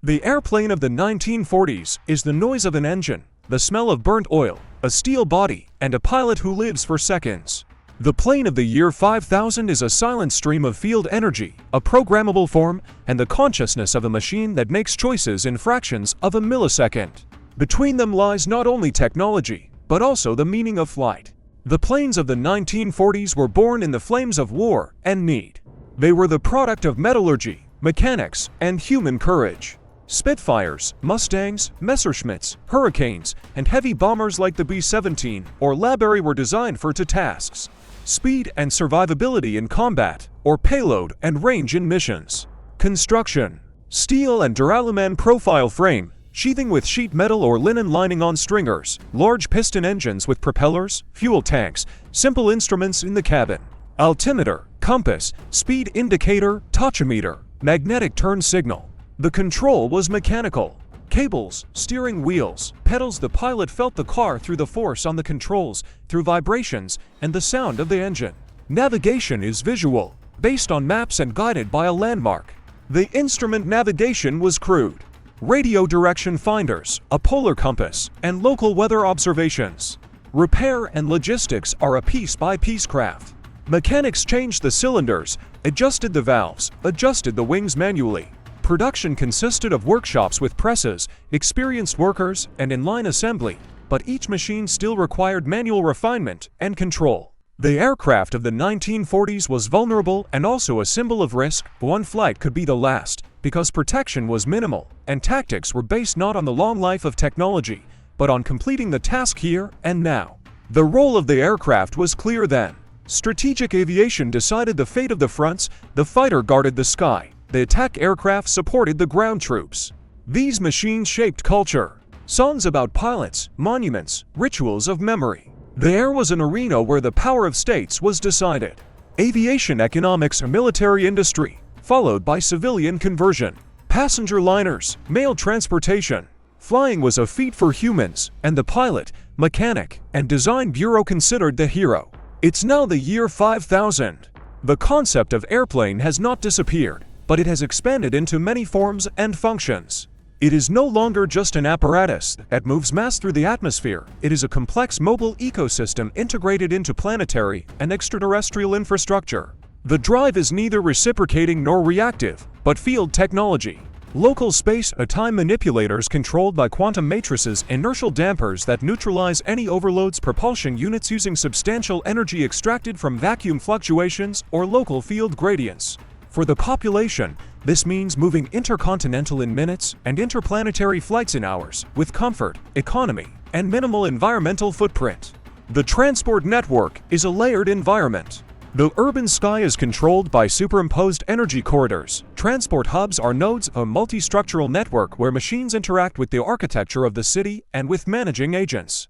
The airplane of the 1940s is the noise of an engine, the smell of burnt oil, a steel body, and a pilot who lives for seconds. The plane of the year 5000 is a silent stream of field energy, a programmable form, and the consciousness of a machine that makes choices in fractions of a millisecond. Between them lies not only technology, but also the meaning of flight. The planes of the 1940s were born in the flames of war and need. They were the product of metallurgy, mechanics, and human courage. Spitfires, Mustangs, Messerschmitts, Hurricanes, and heavy bombers like the B-17 or Labary were designed for two tasks: speed and survivability in combat, or payload and range in missions. Construction: steel and duralumin profile frame, sheathing with sheet metal or linen lining on stringers, large piston engines with propellers, fuel tanks, simple instruments in the cabin. Altimeter, compass, speed indicator, tachometer, magnetic turn signal. The control was mechanical. Cables, steering wheels, pedals. The pilot felt the car through the force on the controls, through vibrations, and the sound of the engine. Navigation is visual, based on maps and guided by a landmark. The instrument navigation was crude. Radio direction finders, a polar compass, and local weather observations. Repair and logistics are a piece-by-piece craft. Mechanics changed the cylinders, adjusted the valves, adjusted the wings manually. Production consisted of workshops with presses, experienced workers, and inline assembly, but each machine still required manual refinement and control. The aircraft of the 1940s was vulnerable and also a symbol of risk. One flight could be the last, because protection was minimal, and tactics were based not on the long life of technology, but on completing the task here and now. The role of the aircraft was clear then. Strategic aviation decided the fate of the fronts, the fighter guarded the sky. The attack aircraft supported the ground troops. These machines shaped culture. Songs about pilots, monuments, rituals of memory. The air was an arena where the power of states was decided. Aviation economics, a military industry, followed by civilian conversion. Passenger liners, mail transportation. Flying was a feat for humans, and the pilot, mechanic, and design bureau considered the hero. It's now the year 5000. The concept of airplane has not disappeared, but it has expanded into many forms and functions. It is no longer just an apparatus that moves mass through the atmosphere. It is a complex mobile ecosystem integrated into planetary and extraterrestrial infrastructure. The drive is neither reciprocating nor reactive, but field technology. Local space, time manipulators controlled by quantum matrices, inertial dampers that neutralize any overloads, propulsion units using substantial energy extracted from vacuum fluctuations or local field gradients. For the population, this means moving intercontinental in minutes and interplanetary flights in hours, with comfort, economy, and minimal environmental footprint. The transport network is a layered environment. The urban sky is controlled by superimposed energy corridors. Transport hubs are nodes of a multi-structural network where machines interact with the architecture of the city and with managing agents.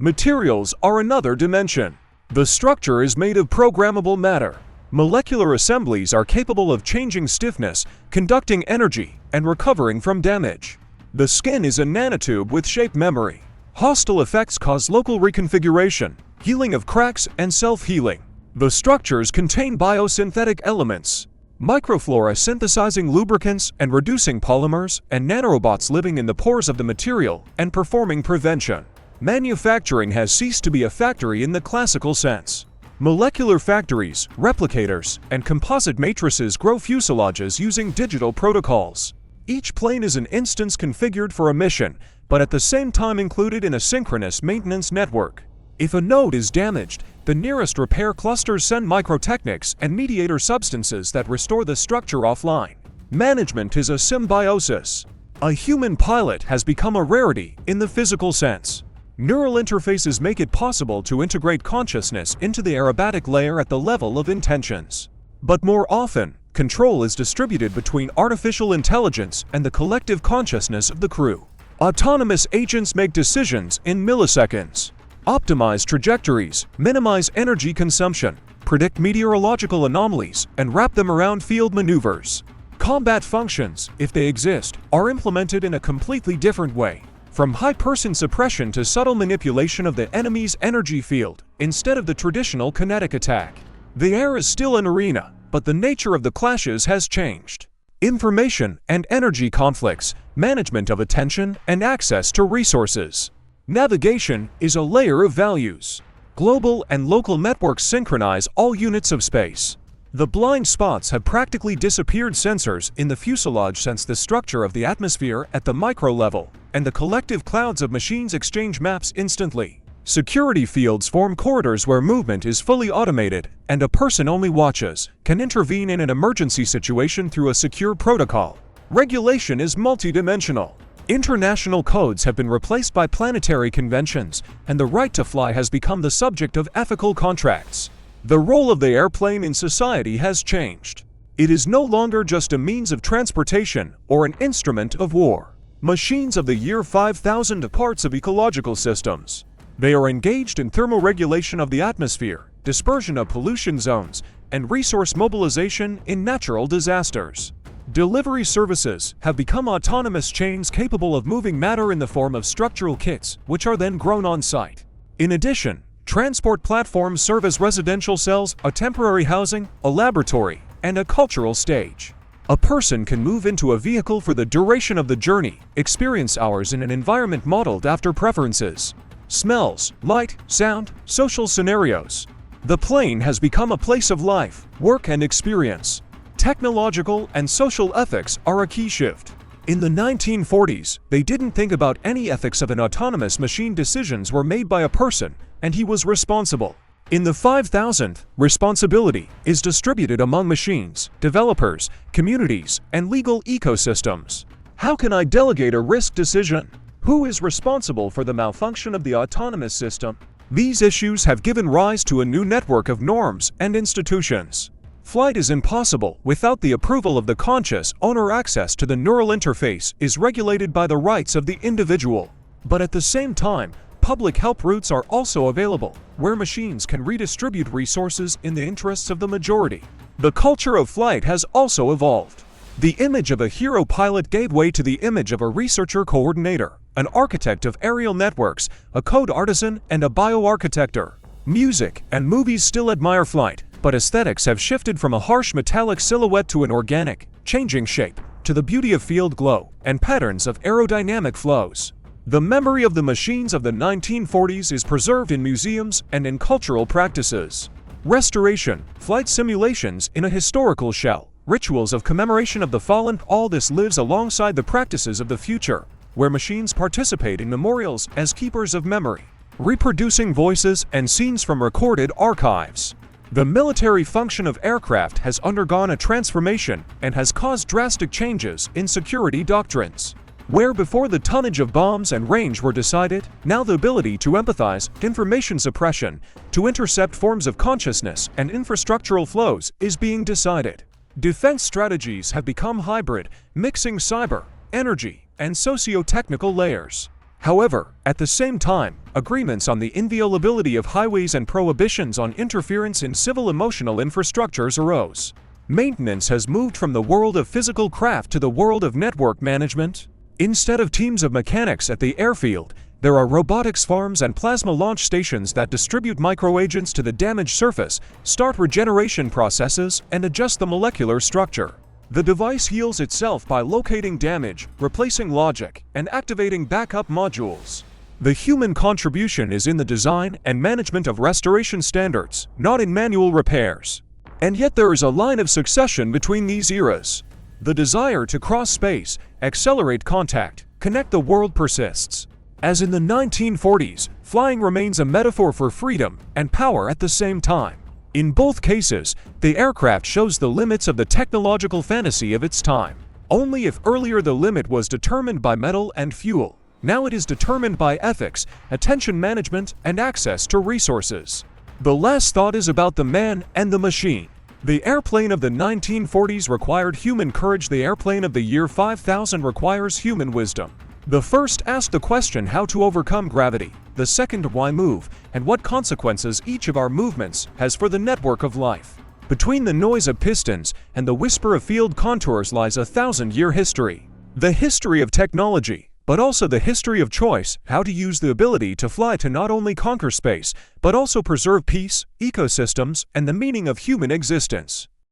Materials are another dimension. The structure is made of programmable matter. Molecular assemblies are capable of changing stiffness, conducting energy, and recovering from damage. The skin is a nanotube with shape memory. Hostile effects cause local reconfiguration, healing of cracks, and self-healing. The structures contain biosynthetic elements, microflora synthesizing lubricants and reducing polymers, and nanorobots living in the pores of the material and performing prevention. Manufacturing has ceased to be a factory in the classical sense. Molecular factories, replicators, and composite matrices grow fuselages using digital protocols. Each plane is an instance configured for a mission, but at the same time included in a synchronous maintenance network. If a node is damaged, the nearest repair clusters send microtechnics and mediator substances that restore the structure offline. Management is a symbiosis. A human pilot has become a rarity in the physical sense. Neural interfaces make it possible to integrate consciousness into the aerobatic layer at the level of intentions. But more often, control is distributed between artificial intelligence and the collective consciousness of the crew. Autonomous agents make decisions in milliseconds, optimize trajectories, minimize energy consumption, predict meteorological anomalies, and wrap them around field maneuvers. Combat functions, if they exist, are implemented in a completely different way. From high-person suppression to subtle manipulation of the enemy's energy field, instead of the traditional kinetic attack. The air is still an arena, but the nature of the clashes has changed. Information and energy conflicts, management of attention, and access to resources. Navigation is a layer of values. Global and local networks synchronize all units of space. The blind spots have practically disappeared. Sensors in the fuselage sense the structure of the atmosphere at the micro level, and the collective clouds of machines exchange maps instantly. Security fields form corridors where movement is fully automated, and a person only watches, can intervene in an emergency situation through a secure protocol. Regulation is multidimensional. International codes have been replaced by planetary conventions, and the right to fly has become the subject of ethical contracts. The role of the airplane in society has changed. It is no longer just a means of transportation or an instrument of war. Machines of the year 5000 are parts of ecological systems. They are engaged in thermoregulation of the atmosphere, dispersion of pollution zones, and resource mobilization in natural disasters. Delivery services have become autonomous chains capable of moving matter in the form of structural kits, which are then grown on site. In addition, transport platforms serve as residential cells, a temporary housing, a laboratory, and a cultural stage. A person can move into a vehicle for the duration of the journey, experience hours in an environment modeled after preferences. Smells, light, sound, social scenarios. The plane has become a place of life, work, and experience. Technological and social ethics are a key shift. In the 1940s, they didn't think about any ethics of an autonomous machine. Decisions were made by a person, and he was responsible. In the 5000th, responsibility is distributed among machines, developers, communities, and legal ecosystems. How can I delegate a risk decision? Who is responsible for the malfunction of the autonomous system? These issues have given rise to a new network of norms and institutions. Flight is impossible without the approval of the conscious owner. Access to the neural interface is regulated by the rights of the individual. But at the same time, public help routes are also available, where machines can redistribute resources in the interests of the majority. The culture of flight has also evolved. The image of a hero pilot gave way to the image of a researcher coordinator, an architect of aerial networks, a code artisan, and a bioarchitector. Music and movies still admire flight, but aesthetics have shifted from a harsh metallic silhouette to an organic, changing shape, to the beauty of field glow and patterns of aerodynamic flows. The memory of the machines of the 1940s is preserved in museums and in cultural practices. Restoration, flight simulations in a historical shell, rituals of commemoration of the fallen, all this lives alongside the practices of the future, where machines participate in memorials as keepers of memory, reproducing voices and scenes from recorded archives. The military function of aircraft has undergone a transformation and has caused drastic changes in security doctrines. Where before the tonnage of bombs and range were decided, now the ability to empathize, information suppression, to intercept forms of consciousness and infrastructural flows is being decided. Defense strategies have become hybrid, mixing cyber, energy, and socio-technical layers. However, at the same time, agreements on the inviolability of highways and prohibitions on interference in civil emotional infrastructures arose. Maintenance has moved from the world of physical craft to the world of network management. Instead of teams of mechanics at the airfield, there are robotics farms and plasma launch stations that distribute microagents to the damaged surface, start regeneration processes, and adjust the molecular structure. The device heals itself by locating damage, replacing logic, and activating backup modules. The human contribution is in the design and management of restoration standards, not in manual repairs. And yet there is a line of succession between these eras. The desire to cross space, accelerate contact, connect the world persists. As in the 1940s, flying remains a metaphor for freedom and power at the same time. In both cases, the aircraft shows the limits of the technological fantasy of its time. Only if earlier the limit was determined by metal and fuel, now it is determined by ethics, attention management, and access to resources. The last thought is about the man and the machine. The airplane of the 1940s required human courage. The airplane of the year 5000 requires human wisdom. The first asked the question how to overcome gravity, the second why move, and what consequences each of our movements has for the network of life. Between the noise of pistons and the whisper of field contours lies a 1000-year history. The history of technology, but also the history of choice, how to use the ability to fly to not only conquer space, but also preserve peace, ecosystems, and the meaning of human existence.